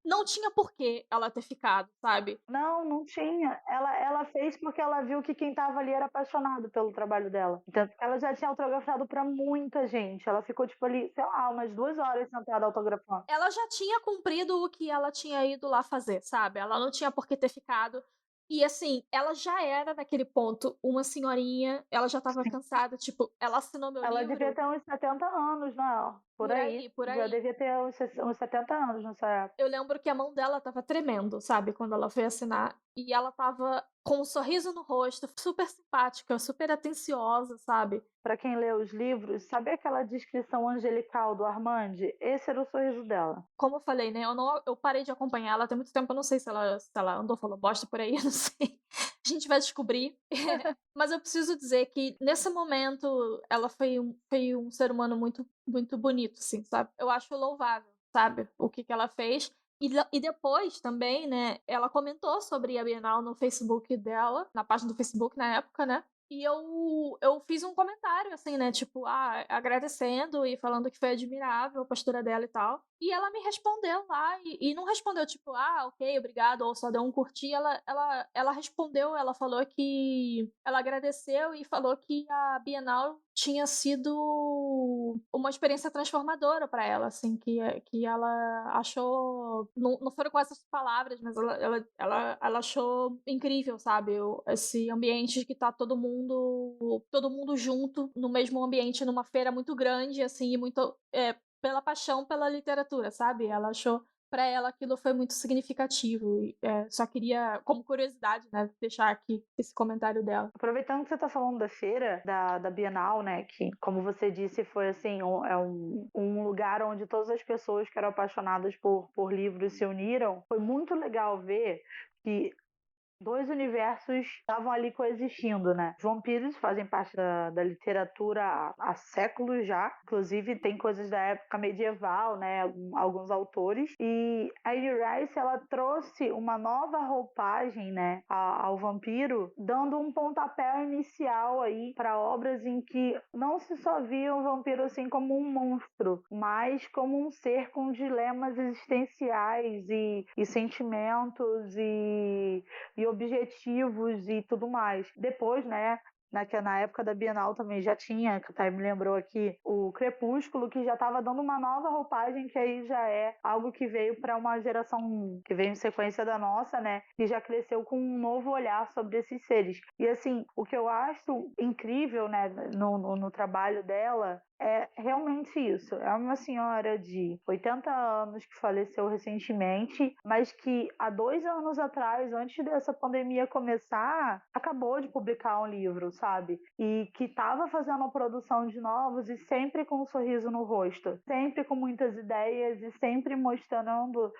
não tinha por que ela ter ficado, sabe? Não, não tinha. Ela fez porque ela viu que quem tava ali era apaixonado pelo trabalho dela. Então, ela já tinha autografado pra muita gente. Ela ficou, tipo, ali, sei lá, umas 2 horas sentada autografando. Ela já tinha cumprido o que ela tinha ido lá fazer, sabe? Ela não tinha por que ter ficado. E assim, ela já era naquele ponto uma senhorinha, ela já estava cansada, tipo, ela assinou meu Ela devia livro ter uns 70 anos, não? Por por aí. aí, por Já aí. devia ter uns 70 anos nessa época. Eu lembro que a mão dela estava tremendo, sabe, quando ela foi assinar. E ela estava com um sorriso no rosto, super simpática, super atenciosa, sabe? Pra quem lê os livros, sabe aquela descrição angelical do Armand? Esse era o sorriso dela. Como eu falei, né? Eu parei de acompanhar ela tem muito tempo. Eu não sei se ela andou falando bosta por aí, eu não sei. A gente vai descobrir. Mas eu preciso dizer que nesse momento ela foi um ser humano muito, muito bonito, assim, sabe? Eu acho louvável, sabe? O que ela fez. E depois também, né? Ela comentou sobre a Bienal no Facebook dela, na página do Facebook na época, né? E eu fiz um comentário, assim, né? Tipo, agradecendo e falando que foi admirável a postura dela e tal. E ela me respondeu lá, e não respondeu tipo, ah, ok, obrigado, ou só deu um curtir. Ela respondeu, ela falou que ela agradeceu e falou que a Bienal tinha sido uma experiência transformadora para ela, assim, que ela achou. Não foram com essas palavras, mas ela achou incrível, sabe? Esse ambiente que tá todo mundo junto no mesmo ambiente, numa feira muito grande, assim, e muito. Pela paixão pela literatura, sabe? Ela achou, para ela, aquilo foi muito significativo. Só queria, como curiosidade, né, deixar aqui esse comentário dela. Aproveitando que você está falando da feira, da Bienal, né, que, como você disse, foi assim, um lugar onde todas as pessoas que eram apaixonadas por livros se uniram. Foi muito legal ver que dois universos estavam ali coexistindo, né? Os vampiros fazem parte da literatura há séculos já. Inclusive, tem coisas da época medieval, né? Alguns autores. E a Anne Rice, ela trouxe uma nova roupagem, né? Ao vampiro, dando um pontapé inicial aí para obras em que não se só via o vampiro assim como um monstro, mas como um ser com dilemas existenciais e sentimentos e objetivos e tudo mais. Depois, né, na época da Bienal também já tinha, que a Thay me lembrou aqui, o Crepúsculo, que já estava dando uma nova roupagem, que aí já é algo que veio para uma geração que veio em sequência da nossa, né, e já cresceu com um novo olhar sobre esses seres. E assim, o que eu acho incrível, né, no trabalho dela é realmente isso. É uma senhora de 80 anos que faleceu recentemente, mas que há 2 anos atrás, antes dessa pandemia começar, acabou de publicar um livro, sabe? E que estava fazendo a produção de novos e sempre com um sorriso no rosto, sempre com muitas ideias e sempre mostrando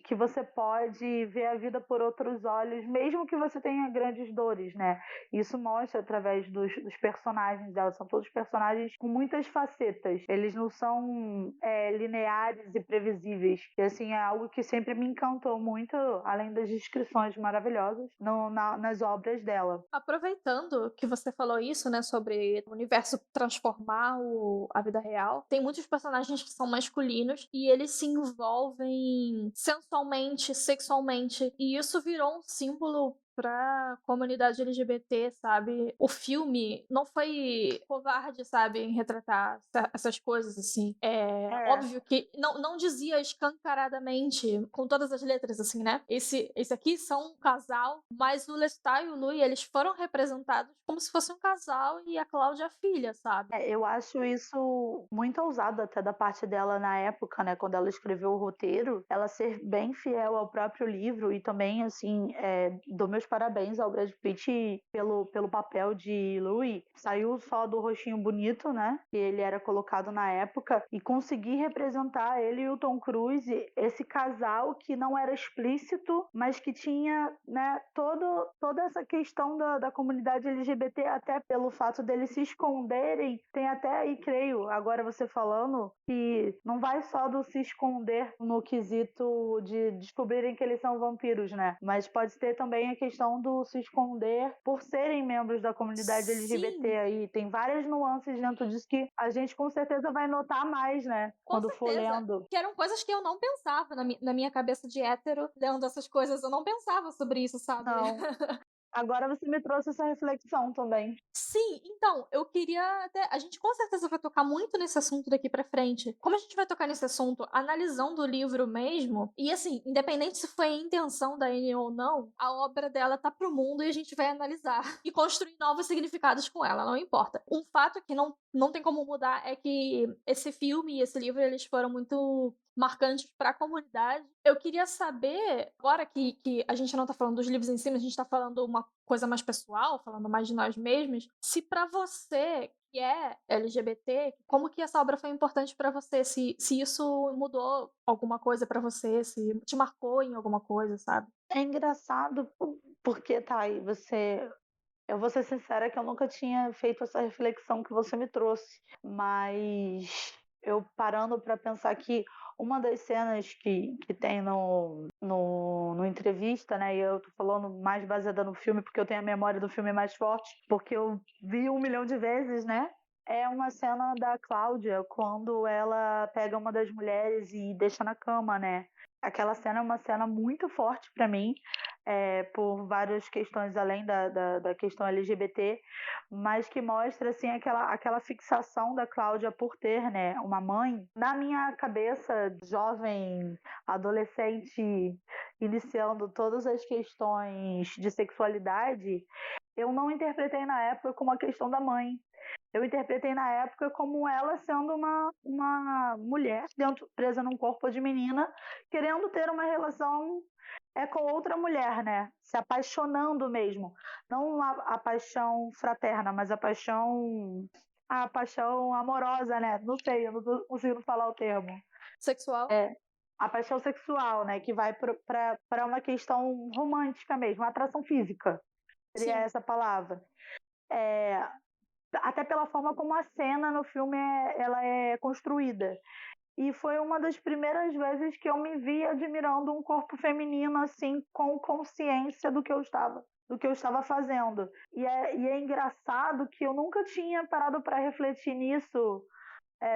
que você pode ver a vida por outros olhos, mesmo que você tenha grandes dores, né? Isso mostra através dos personagens dela. São todos personagens com muitas facetas. Eles não são lineares e previsíveis. E assim, é algo que sempre me encantou muito, além das descrições maravilhosas nas obras dela. Aproveitando que você falou isso, né, sobre o universo transformar a vida real, tem muitos personagens que são masculinos e eles se envolvem sensualmente, sexualmente, e isso virou um símbolo pra comunidade LGBT, sabe? O filme não foi covarde, sabe, em retratar essas coisas, assim. É É, óbvio que não dizia escancaradamente, com todas as letras, assim, né? Esse aqui são um casal, mas o Lestat e o Louis, eles foram representados como se fosse um casal e a Cláudia a filha, sabe? eu acho isso muito ousado até da parte dela na época, né, quando ela escreveu o roteiro, ela ser bem fiel ao próprio livro e também, assim, dou meus parabéns ao Brad Pitt pelo papel de Louis. Saiu só do rostinho bonito, né, que ele era colocado na época, e conseguir representar ele e o Tom Cruise, esse casal que não era explícito, mas que tinha, né, toda essa questão da comunidade LGBT, até pelo fato deles se esconderem. Tem até aí, creio, agora você falando, que não vai só do se esconder no quesito de descobrirem que eles são vampiros, né? Mas pode ter também a questão do se esconder por serem membros da comunidade LGBT Sim, aí. Tem várias nuances dentro disso que a gente com certeza vai notar mais, né? com Quando for certeza. lendo. Que eram coisas que eu não pensava na minha cabeça de hétero, lendo essas coisas, eu não pensava sobre isso, sabe? Não. Agora você me trouxe essa reflexão também. Sim, então, eu queria até. A gente com certeza vai tocar muito nesse assunto daqui pra frente. Como a gente vai tocar nesse assunto analisando o livro mesmo, e assim, independente se foi a intenção da Anne ou não, a obra dela tá pro mundo e a gente vai analisar e construir novos significados com ela, não importa. Um fato que não tem como mudar é que esse filme e esse livro eles foram muito marcantes para a comunidade. Eu queria saber, agora que a gente não tá falando dos livros em si, mas a gente tá falando uma coisa mais pessoal, falando mais de nós mesmos, se para você que é LGBT, como que essa obra foi importante para você, se isso mudou alguma coisa para você, se te marcou em alguma coisa, sabe? É engraçado porque, tá aí, eu vou ser sincera que eu nunca tinha feito essa reflexão que você me trouxe, mas eu parando para pensar que uma das cenas que tem no entrevista, né, e eu tô falando mais baseada no filme porque eu tenho a memória do filme mais forte, porque eu vi 1 milhão de vezes, né, é uma cena da Cláudia quando ela pega uma das mulheres e deixa na cama, né? Aquela cena é uma cena muito forte para mim, por várias questões além da questão LGBT, mas que mostra assim aquela fixação da Cláudia por ter, né, uma mãe. Na minha cabeça, jovem, adolescente, iniciando todas as questões de sexualidade, eu não interpretei na época como a questão da mãe. Eu interpretei na época como ela sendo uma mulher dentro, presa num corpo de menina, querendo ter uma relação com outra mulher, né? Se apaixonando mesmo. Não a paixão fraterna, mas a paixão amorosa, né? Não sei, eu não tô conseguindo falar o termo. Sexual? É, a paixão sexual, né? Que vai para uma questão romântica mesmo, a atração física. Seria Sim. essa a palavra. É, até pela forma como a cena no filme ela é construída. E foi uma das primeiras vezes que eu me vi admirando um corpo feminino assim, com consciência do que eu estava fazendo. E é engraçado que eu nunca tinha parado para refletir nisso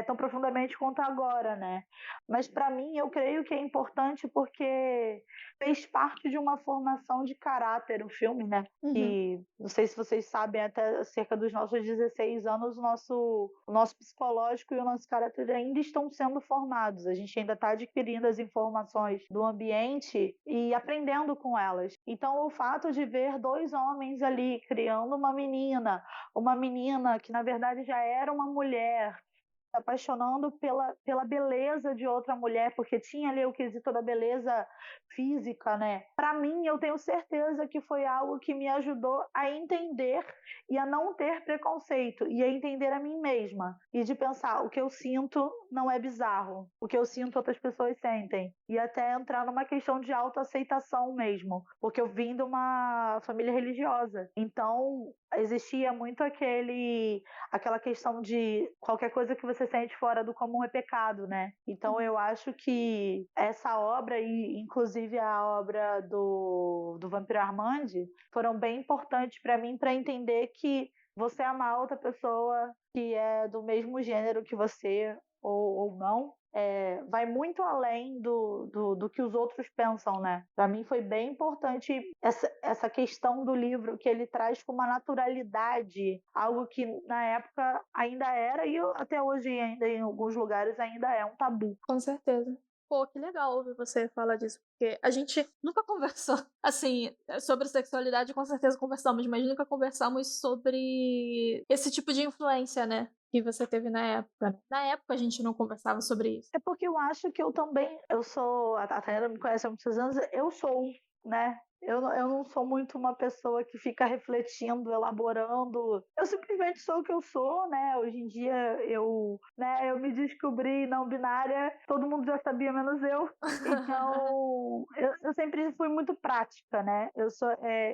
tão profundamente quanto agora, né? Mas para mim eu creio que é importante porque fez parte de uma formação de caráter o filme, né? Uhum. E não sei se vocês sabem, até cerca dos nossos 16 anos, o nosso psicológico e o nosso caráter ainda estão sendo formados. A gente ainda está adquirindo as informações do ambiente e aprendendo com elas. Então, o fato de ver dois homens ali criando uma menina que na verdade já era uma mulher, apaixonando pela beleza de outra mulher, porque tinha ali o quesito da beleza física, né? Para mim, eu tenho certeza que foi algo que me ajudou a entender e a não ter preconceito e a entender a mim mesma e de pensar o que eu sinto não é bizarro, o que eu sinto outras pessoas sentem e até entrar numa questão de autoaceitação mesmo, porque eu vim de uma família religiosa, então existia muito aquela questão de qualquer coisa que você sente fora do comum é pecado, né? Então Uhum. eu acho que essa obra, e inclusive a obra do Vampiro Armand, foram bem importantes para mim para entender que você amar outra pessoa que é do mesmo gênero que você ou não, vai muito além do que os outros pensam, né? Para mim foi bem importante essa questão do livro, que ele traz com uma naturalidade, algo que na época ainda era, e até hoje ainda em alguns lugares ainda é um tabu. Com certeza. Pô, que legal ouvir você falar disso, porque a gente nunca conversou, assim, sobre sexualidade, com certeza conversamos, mas nunca conversamos sobre esse tipo de influência, né, que você teve na época, né. Na época a gente não conversava sobre isso. É porque eu acho que eu também, eu sou, a Tayana me conhece há muitos anos, eu sou, né? Eu não sou muito uma pessoa que fica refletindo, elaborando. Eu simplesmente sou o que eu sou, né? Hoje em dia eu me descobri não binária, todo mundo já sabia, menos eu. Então, eu sempre fui muito prática, né?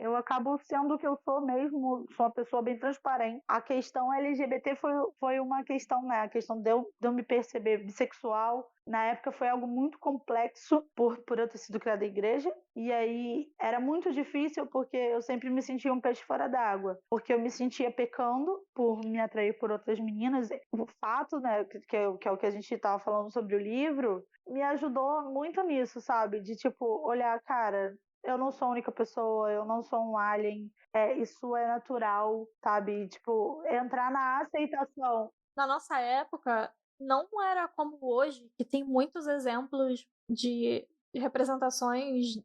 Eu acabo sendo o que eu sou mesmo, sou uma pessoa bem transparente. A questão LGBT foi uma questão, né? A questão de eu me perceber bissexual, na época foi algo muito complexo por eu ter sido criada em igreja, e aí era muito difícil porque eu sempre me sentia um peixe fora d'água, porque eu me sentia pecando por me atrair por outras meninas. O fato, né, que é o que a gente estava falando sobre o livro, me ajudou muito nisso, sabe? De tipo, olhar, cara, eu não sou a única pessoa, eu não sou um alien, isso é natural, sabe? Tipo, entrar na aceitação. Na nossa época, não era como hoje, que tem muitos exemplos de representações,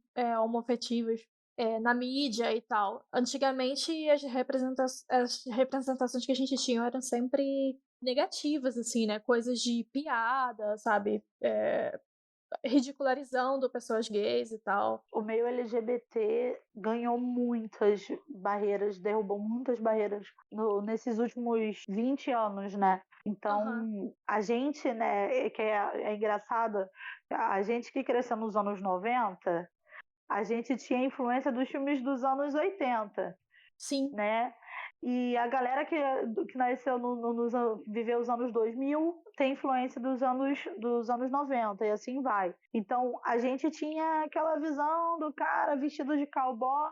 homoafetivas, na mídia e tal. Antigamente, as representações que a gente tinha eram sempre negativas, assim, né, coisas de piada, sabe, ridicularizando pessoas gays e tal. O meio LGBT ganhou muitas barreiras, derrubou muitas barreiras nesses últimos 20 anos, né? Aham. Então, a gente, né, que é engraçado, a gente que cresceu nos anos 90, a gente tinha influência dos filmes dos anos 80, Sim. né? E a galera que nasceu viveu os anos 2000 tem influência dos anos 90 e assim vai. Então a gente tinha aquela visão do cara vestido de cowboy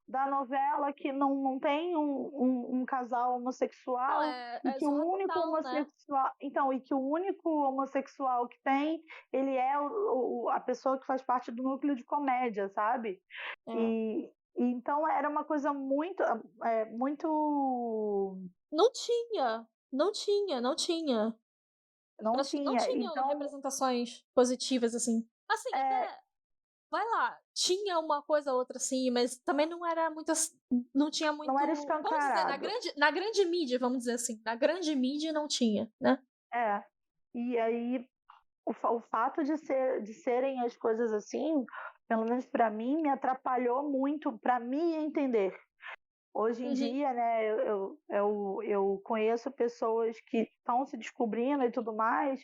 da novela que não tem um casal Não, homossexual e é que o Zorra único Total, né? homossexual, então, e que o único homossexual que tem, ele é a pessoa que faz parte do núcleo de comédia, sabe? É. E então era uma coisa muito. Não tinha, não tinha, não tinha. Eu Não acho que não tinha. tinham Então, representações positivas, assim. Assim, é, até, vai lá, tinha uma coisa ou outra, assim, mas também não era muito, não tinha não era muito, vamos dizer, escancarado. na grande mídia, vamos dizer assim, na grande mídia não tinha, né? É. E aí, o fato de serem as coisas assim, pelo menos para mim, me atrapalhou muito para me entender. Hoje em Uhum, dia, né, eu conheço pessoas que estão se descobrindo e tudo mais,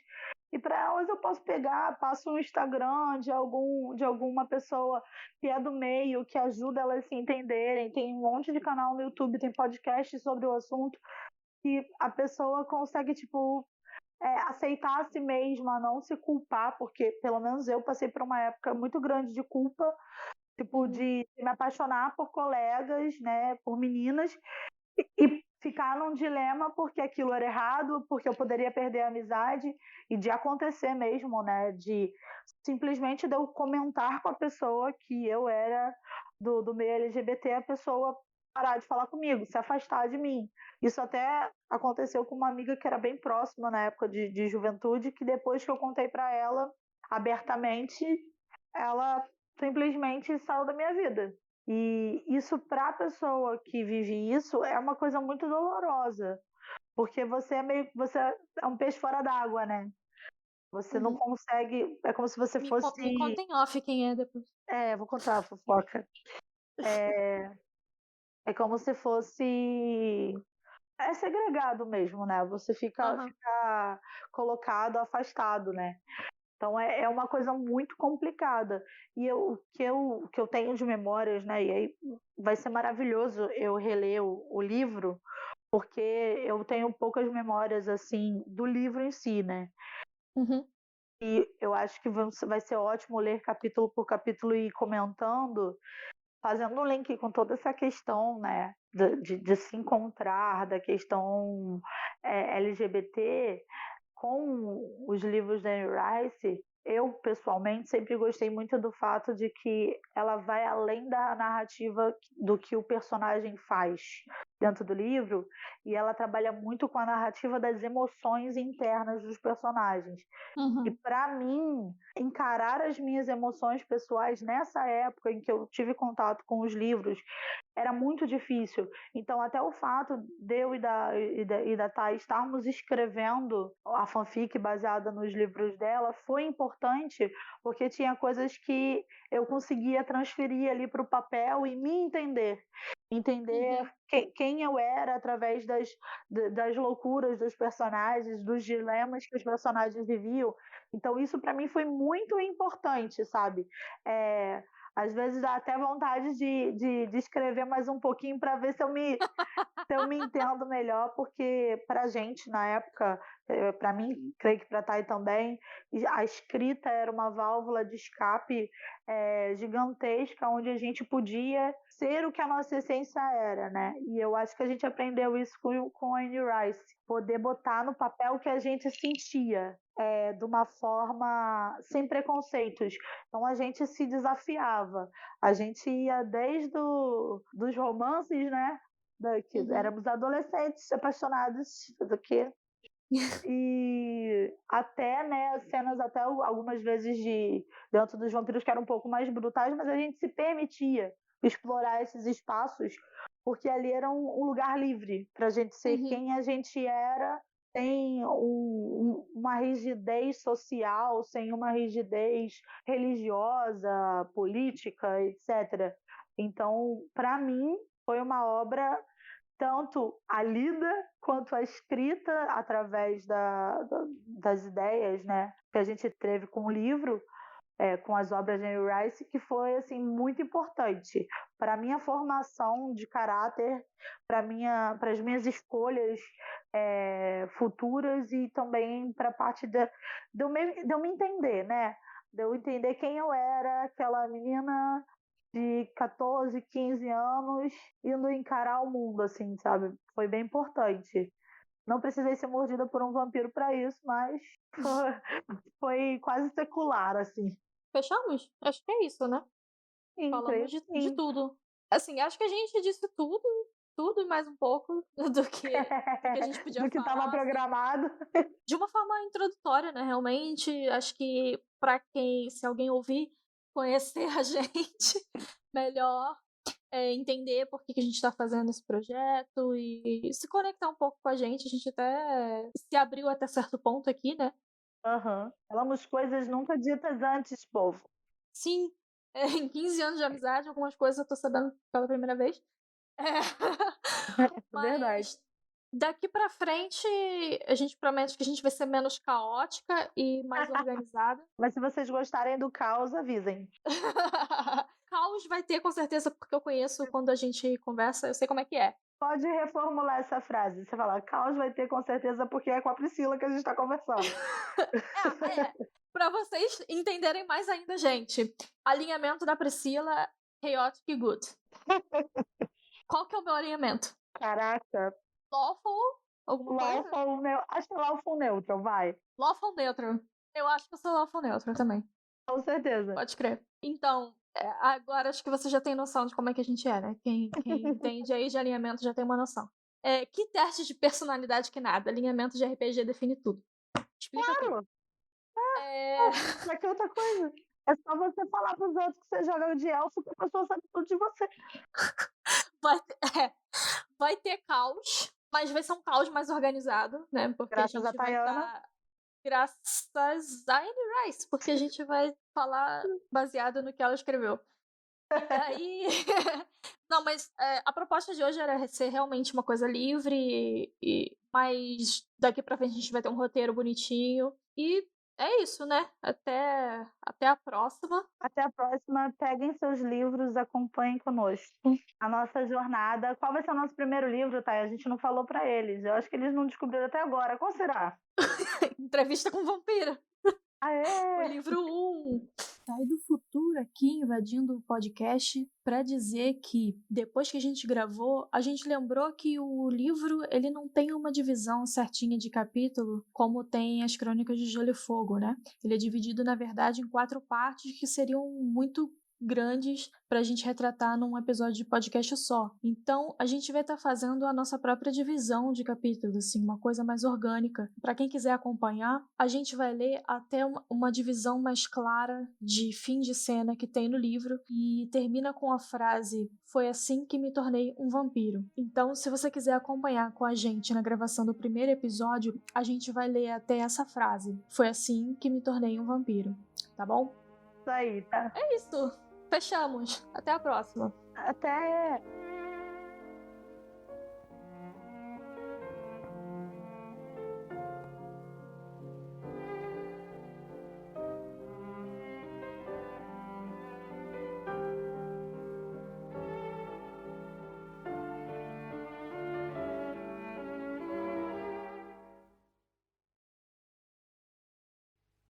e para elas eu posso pegar, passo um Instagram de alguma pessoa que é do meio, que ajuda elas a se entenderem. Tem um monte de canal no YouTube, tem podcast sobre o assunto, que a pessoa consegue, tipo, aceitar a si mesma, não se culpar, porque pelo menos eu passei por uma época muito grande de culpa, tipo, uhum, de me apaixonar por colegas, né, por meninas, e ficar num dilema porque aquilo era errado, porque eu poderia perder a amizade, e de acontecer mesmo, né, de simplesmente de eu comentar com a pessoa que eu era do meio LGBT, a pessoa parar de falar comigo, se afastar de mim. Isso até aconteceu com uma amiga que era bem próxima na época de juventude, que depois que eu contei para ela abertamente, ela simplesmente saiu da minha vida. E isso para a pessoa que vive isso é uma coisa muito dolorosa, porque você é um peixe fora d'água, né? Você não uhum. consegue, é como se você Me fosse, conta em off quem é depois. vou contar a fofoca. É como se fosse segregado mesmo, né? Você Aham. fica colocado, afastado, né? Então é uma coisa muito complicada. E o que eu tenho de memórias, né? E aí vai ser maravilhoso eu reler o livro, porque eu tenho poucas memórias assim do livro em si, né? Uhum. E eu acho que vai ser ótimo ler capítulo por capítulo e ir comentando, fazendo um link com toda essa questão, né? De se encontrar, da questão LGBT, com os livros da Anne Rice, eu pessoalmente sempre gostei muito do fato de que ela vai além da narrativa do que o personagem faz dentro do livro, e ela trabalha muito com a narrativa das emoções internas dos personagens. E Uhum. para mim, encarar as minhas emoções pessoais nessa época em que eu tive contato com os livros era muito difícil. Então, até o fato de eu e da Thay estarmos escrevendo a fanfic baseada nos livros dela foi importante, porque tinha coisas que eu conseguia transferir ali para o papel e me entender. Entender Uhum. quem eu era através das loucuras dos personagens, dos dilemas que os personagens viviam. Então, isso para mim foi muito importante, sabe? É, às vezes dá até vontade de escrever mais um pouquinho para ver se eu me entendo melhor, porque para a gente, na época, para mim, creio que para a Thay também, a escrita era uma válvula de escape gigantesca, onde a gente podia ser o que a nossa essência era, né? E eu acho que a gente aprendeu isso com a Anne Rice, poder botar no papel o que a gente sentia, de uma forma sem preconceitos. Então a gente se desafiava, a gente ia desde dos romances, né? Que Uhum. éramos adolescentes apaixonados do que e até, né, cenas até algumas vezes de dentro dos vampiros que eram um pouco mais brutais, mas a gente se permitia explorar esses espaços porque ali era um lugar livre para a gente ser Uhum. quem a gente era, sem uma rigidez social, sem uma rigidez religiosa, política, etc. Então, para mim, foi uma obra tanto a lida quanto a escrita através das ideias, né, que a gente teve com o livro, com as obras de Anne Rice, que foi assim muito importante para a minha formação de caráter, para as minhas escolhas futuras e também para a parte de eu me entender, né? De eu entender quem eu era, aquela menina de 14, 15 anos, indo encarar o mundo, assim, sabe? Foi bem importante. Não precisei ser mordida por um vampiro para isso, mas foi quase secular, assim. Fechamos? Acho que é isso, né? Sim, Falamos creio de que sim. tudo. Assim, acho que a gente disse tudo e mais um pouco do que a gente podia Do que estava falar, assim, programado. de uma forma introdutória, né? Realmente, acho que se alguém ouvir, conhecer a gente melhor, entender por que a gente está fazendo esse projeto e se conectar um pouco com a gente até se abriu até certo ponto aqui, né? Aham. Falamos coisas nunca ditas antes, povo. Sim, em 15 anos de amizade, algumas coisas eu tô sabendo pela primeira vez. É. Verdade. Mas daqui pra frente, a gente promete que a gente vai ser menos caótica e mais organizada. Mas se vocês gostarem do caos, avisem. Caos vai ter, com certeza, porque eu conheço quando a gente conversa, eu sei como é que é. Pode reformular essa frase. Você fala, caos vai ter com certeza porque é com a Priscila que a gente está conversando. Pra vocês entenderem mais ainda, gente. Alinhamento da Priscila, chaotic e good. Qual que é o meu alinhamento? Caraca. Lawful? Alguma coisa? Acho que é lawful neutral, vai. Lawful neutral. Eu acho que eu sou lawful neutral também. Com certeza. Pode crer. Então, agora acho que você já tem noção de como é que a gente é, né? Quem entende aí de alinhamento já tem uma noção. Que teste de personalidade que nada. Alinhamento de RPG define tudo. Explica tudo. Claro. Pra que outra coisa? É só você falar pros outros que você joga de elfo que a pessoa sabe tudo de você. Vai ter caos, mas vai ser um caos mais organizado, né? Porque Graças a a gente vai Tayana. estar. Graças a Anne Rice, porque a gente vai falar baseado no que ela escreveu. E daí. Não, mas a proposta de hoje era ser realmente uma coisa livre, mas daqui pra frente a gente vai ter um roteiro bonitinho. E é isso, né? Até a próxima. Até a próxima. Peguem seus livros, acompanhem conosco a nossa jornada. Qual vai ser o nosso primeiro livro, Thay? A gente não falou pra eles. Eu acho que eles não descobriram até agora. Qual será? Entrevista com vampira. O Aê! livro 1. Sai do futuro aqui invadindo o podcast para dizer que depois que a gente gravou, a gente lembrou que o livro ele não tem uma divisão certinha de capítulo como tem as Crônicas de Gelo e Fogo, né? Ele é dividido, na verdade, em 4 partes que seriam muito grandes para a gente retratar num episódio de podcast só. Então, a gente vai estar fazendo a nossa própria divisão de capítulos, assim, uma coisa mais orgânica. Para quem quiser acompanhar, a gente vai ler até uma divisão mais clara de fim de cena que tem no livro e termina com a frase: "Foi assim que me tornei um vampiro". Então, se você quiser acompanhar com a gente na gravação do primeiro episódio, a gente vai ler até essa frase: "Foi assim que me tornei um vampiro". Tá bom? Isso aí, tá? É isso. Fechamos. Até a próxima. Até!